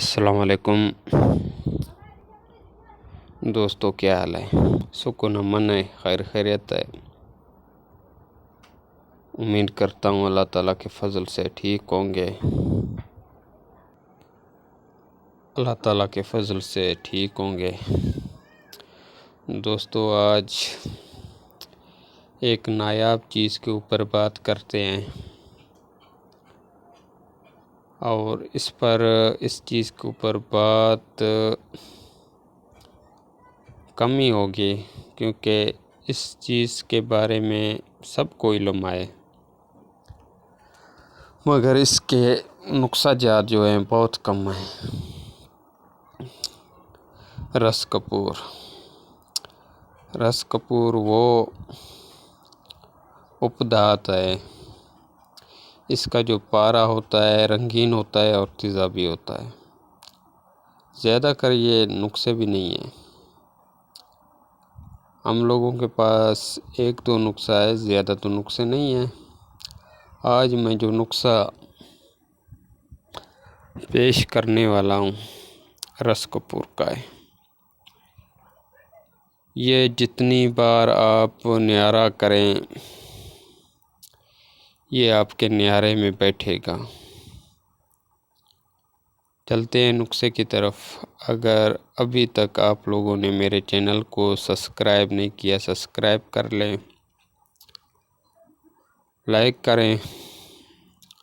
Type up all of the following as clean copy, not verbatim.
السلام علیکم دوستو، کیا حال ہے؟ سکون امن ہے، خیر خیریت ہے۔ امید کرتا ہوں اللہ تعالیٰ کے فضل سے ٹھیک ہوں گے۔ اللہ تعالیٰ کے فضل سے ٹھیک ہوں گے۔ دوستو، آج ایک نایاب چیز کے اوپر بات کرتے ہیں، اور اس چیز کے اوپر بات کم ہی ہوگی، کیونکہ اس چیز کے بارے میں سب کو علم ہے، مگر اس کے نقصہ جات جو ہیں بہت کم ہیں۔ رس کپور وہ اپدھات ہے، اس کا جو پارا ہوتا ہے رنگین ہوتا ہے اور تیزابی ہوتا ہے۔ زیادہ کر یہ نسخے بھی نہیں ہیں، ہم لوگوں کے پاس ایک دو نسخہ ہے، زیادہ تو نسخے نہیں ہیں۔ آج میں جو نسخہ پیش کرنے والا ہوں رس کپور کا ہے۔ یہ جتنی بار آپ نیارہ کریں یہ آپ کے نیارے میں بیٹھے گا۔ چلتے ہیں نسخے کی طرف۔ اگر ابھی تک آپ لوگوں نے میرے چینل کو سبسکرائب نہیں کیا، سبسکرائب کر لیں، لائک کریں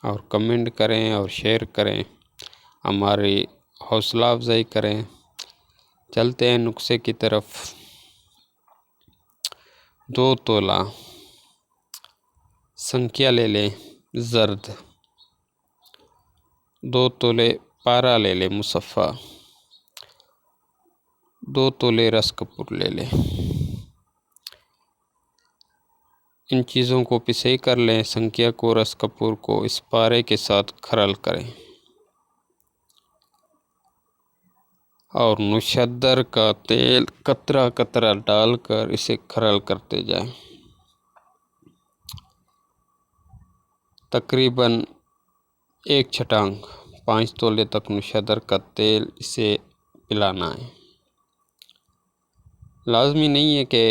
اور کمنٹ کریں اور شیئر کریں، ہماری حوصلہ افزائی کریں۔ چلتے ہیں نسخے کی طرف۔ 2 تولہ سنکھیا لے لیں زرد، 2 تولے پارا لے لیں مصفہ، 2 تولے رس کپور لے لیں۔ ان چیزوں کو پسائی کر لیں، سنکھیا کو، رس کپور کو اس پارے کے ساتھ کھرل کریں، اور نوشادر کا تیل قطرہ قطرہ ڈال کر اسے کھرل کرتے جائیں۔ تقریباً 1 چھٹانگ 5 تولے تک نوشادر کا تیل اسے پلانا ہے۔ لازمی نہیں ہے کہ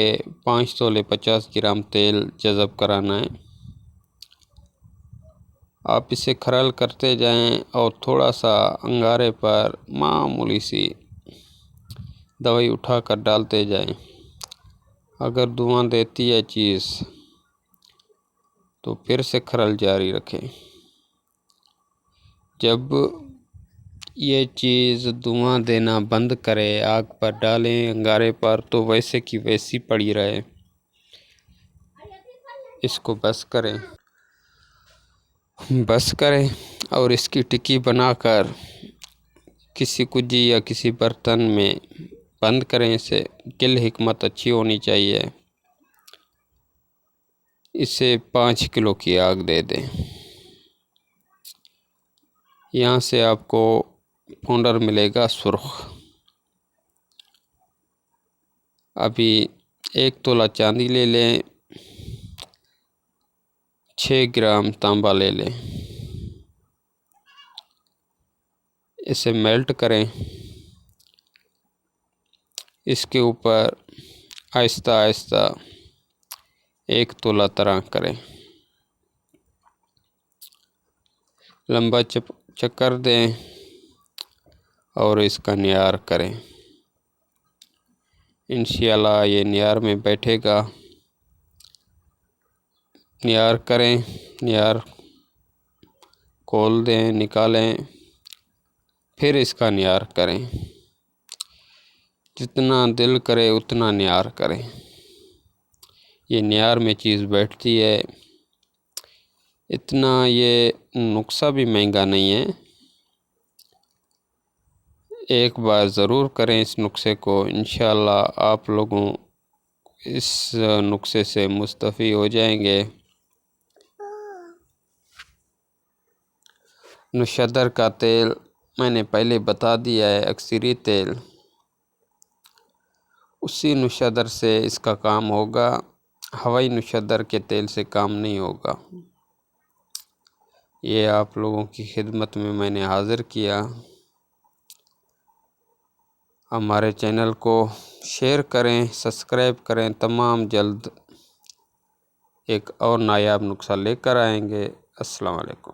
5 تولے 50 گرام تیل جذب کرانا ہے، آپ اسے کھرل کرتے جائیں اور تھوڑا سا انگارے پر معمولی سی دوائی اٹھا کر ڈالتے جائیں۔ اگر دھواں دیتی ہے چیز تو پھر سے کھرل جاری رکھیں۔ جب یہ چیز دھواں دینا بند کرے، آگ پر ڈالیں انگارے پر، تو ویسے کی ویسی پڑی رہے۔ اس کو بس کریں اور اس کی ٹکی بنا کر کسی کجی یا کسی برتن میں بند کریں۔ اسے کل حکمت اچھی ہونی چاہیے۔ اسے 5 کلو کی آگ دے دیں۔ یہاں سے آپ کو پاؤڈر ملے گا سرخ۔ ابھی 1 تولہ چاندی لے لیں، 6 گرام تانبا لے لیں، اسے میلٹ کریں۔ اس کے اوپر آہستہ آہستہ 1 تولہ طرح کریں، لمبا چکر دیں اور اس کا نیار کریں۔ انشاءاللہ یہ نیار میں بیٹھے گا۔ نیار کریں، نیار کھول دیں، نکالیں، پھر اس کا نیار کریں۔ جتنا دل کرے اتنا نیار کریں۔ یہ نیار میں چیز بیٹھتی ہے۔ اتنا یہ نسخہ بھی مہنگا نہیں ہے، ایک بار ضرور کریں اس نسخے کو، انشاءاللہ آپ لوگوں اس نسخے سے مستفید ہو جائیں گے۔ نوشادر کا تیل میں نے پہلے بتا دیا ہے، اکثری تیل، اسی نوشادر سے اس کا کام ہوگا، ہوائی نوشادر کے تیل سے کام نہیں ہوگا۔ یہ آپ لوگوں کی خدمت میں نے حاضر کیا۔ ہمارے چینل کو شیئر کریں، سبسکرائب کریں۔ تمام جلد ایک اور نایاب نسخہ لے کر آئیں گے۔ السلام علیکم۔